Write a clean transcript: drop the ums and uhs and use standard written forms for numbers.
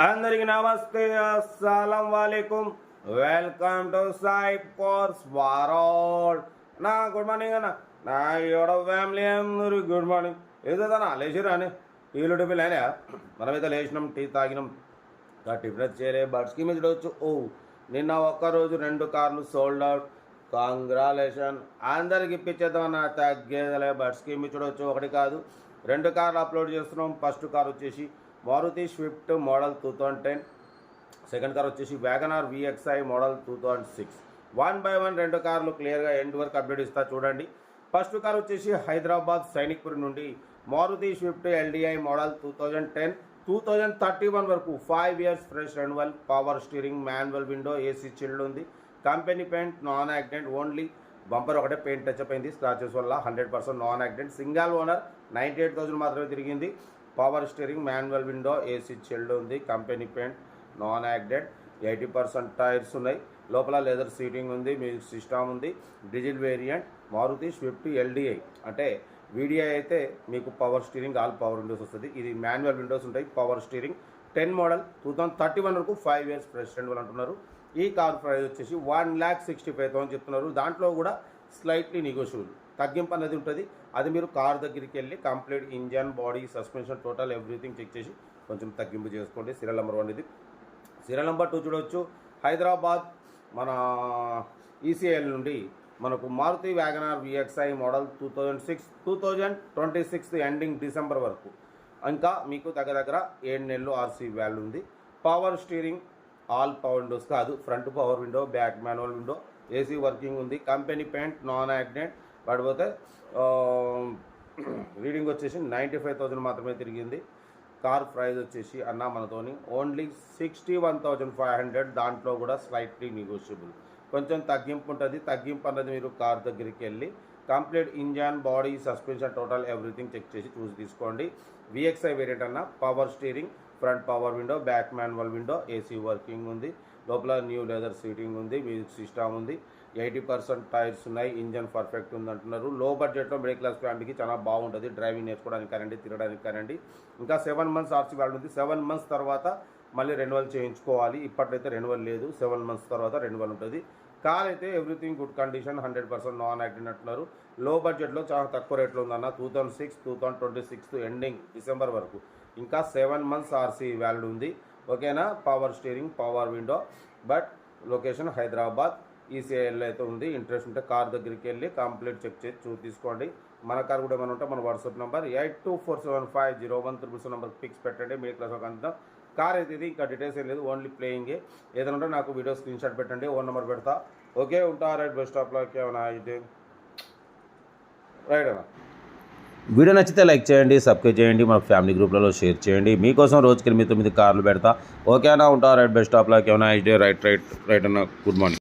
అందరికి నమస్తే, అస్సలం వాలేకుమ్. Welcome to Sai course world. నా గుడ్ మార్నింగ్ అన్న. నా ఎవడ ఫ్యామిలీ అందరూ గుడ్ మార్నింగ్. ఏదోదన్నా లేచిరా అని టీలు టిఫిన్ అయినా మనమైతే లేచినాం, టీ తాగినాం, టిఫిన్ చేయలే, బడ్స్కి మీద చూడవచ్చు. నిన్న ఒక్కరోజు 2 కార్లు సోల్డ్ అవుట్. కాంగ్రాలేషన్. అందరికి ఇప్పించేద్దామన్నా, తగ్గేదలే. బడ్స్కి మీద చూడవచ్చు. ఒకటి కాదు 2 కార్లు అప్లోడ్ చేస్తున్నాం. ఫస్ట్ కార్ వచ్చేసి Maruti swift model 2010, second car వచ్చేసి వ్యాగనార్ VXi మోడల్ 2006. 1 by 1 2 కార్లు క్లియర్గా ఎండ్ వరకు అప్డేట్ ఇస్తా చూడండి. ఫస్ట్ కార్ వచ్చేసి హైదరాబాద్ సైనిక్పూర్ నుండి మారుతి స్విఫ్ట్ LDI మోడల్ 2010, 2031 వరకు 5 years fresh renewal, power steering, manual window, AC chilled ఉంది. Company paint, non accident, only bumper ఒకటే పెయింట్ టచ్ అయింది స్క్రాచెస్ వల్ల. 100% నాన్ యాక్సిడెంట్, సింగల్ ఓనర్, 98,000 మాత్రమే తిరిగింది. Power steering, manual window, AC chilled ఉంది. Company paint, non accident, 80% tyres ఉన్నాయి. లోపల leather seating ఉంది, మ్యూజిక్ సిస్టమ్ ఉంది. Diesel variant Maruti Swift LDI. అంటే VDI అయితే మీకు power steering, all power windows వస్తుంది. ఇది మాన్యువల్ విండోస్ ఉంటాయి. పవర్ స్టీరింగ్, 10 మోడల్, 2031 వరకు 5 years ఫ్రెష్ రెన్యువల్ అంటున్నారు. ఈ కార్ ప్రైస్ వచ్చేసి 1,65,000 చెప్తున్నారు. దాంట్లో కూడా స్లైట్లీ నెగోషియబుల్, తగ్గింపు అనేది ఉంటుంది. అది మీరు కార్ దగ్గరికి వెళ్ళి complete engine, body, suspension, total everything check చేసి కొంచెం తగ్గింపు చేసుకోండి. సీరియల్ నెంబర్ 1 ఇది. సీరియల్ నెంబర్ 2 చూడవచ్చు. హైదరాబాద్ మన ECL నుండి మనకు Maruti WagonR VXi model 2006, 2026 ending December వరకు. ఇంకా మీకు దగ్గర 7 నెలలు RC వాల్యూ ఉంది. Power steering, all power windows కాదు, front power window, back manual window, AC working ఉంది. Company paint, non accident. పడిపోతే రీడింగ్ వచ్చేసి 95,000 మాత్రమే తిరిగింది. కార్ ప్రైస్ వచ్చేసి అన్న మనతోని ఓన్లీ 61,500. దాంట్లో కూడా స్లైట్లీ నెగోషియబుల్, కొంచెం తగ్గింపు ఉంటుంది. తగ్గింపు అన్నది మీరు కార్ దగ్గరికి వెళ్ళి complete engine, body, suspension, total everything check చేసి చూసి తీసుకోండి. VXi వేరియంట్ అన్న, power steering, front power window, back manual window, AC working ఉంది. లోపల న్యూ లెదర్ సీటింగ్ ఉంది, మ్యూజిక్ సిస్టమ్ ఉంది. 80% టైర్స్ ఉన్నాయి. ఇంజన్ పర్ఫెక్ట్ ఉంది అంటున్నారు. లో బడ్జెట్లో మిడిల్ క్లాస్ ఫ్యామిలీకి చాలా బాగుంటుంది. డ్రైవింగ్ నేర్చుకోవడానికి కానండి, తిరగడానికి కానండి. ఇంకా 7 months RC వాల్యూ ఉంది. 7 months తర్వాత మళ్ళీ రెన్యువల్ చేయించుకోవాలి. ఇప్పట్లయితే రెన్యువల్ లేదు, 7 months తర్వాత రెన్యువల్ ఉంటుంది. కార్ అయితే everything good condition, 100% non accident అంటున్నారు. లో బడ్జెట్లో చాలా తక్కువ రేట్లో ఉందన్న. 2006, 2026 ఎండింగ్ డిసెంబర్ వరకు. ఇంకా 7 months RC వాల్యూ ఉంది. ఓకేనా. Power steering, power window, but location Hyderabad ECL అయితే ఉంది. ఇంట్రెస్ట్ ఉంటే కార్ దగ్గరికి వెళ్ళి కంప్లీట్ చెక్ చేసి తీసుకోండి. మన కార్ కూడా ఏమైనా ఉంటే మన వాట్సాప్ నెంబర్ 8247501377 నెంబర్ పిక్స్ పెట్టండి. మీ క్లాస్ ఒక అంతా కార్ అయితే ఇది. ఇంకా డీటెయిల్స్ ఏం లేదు, ఓన్లీ ప్లేయింగే. ఏదైనా ఉంటే నాకు వీడియో స్క్రీన్ షాట్ పెట్టండి, ఓన్ నెంబర్ పెడతా. ఓకే, ఉంటా. రైట్, బస్ స్టాప్లోకి ఏమైనా అయితే రైట్ అన్న. వీడియో నచ్చితే లైక్ చేయండి, సబ్స్క్రైబ్ చేయండి, మన ఫ్యామిలీ గ్రూప్లలో షేర్ చేయండి. మీకోసం రోజుకి 8-9 కార్లు పెడతా. ఓకే అన్న, ఉంటా. రైట్, బస్ స్టాప్లోకి ఏమైనా అయితే రైట్ అన్న. Good morning.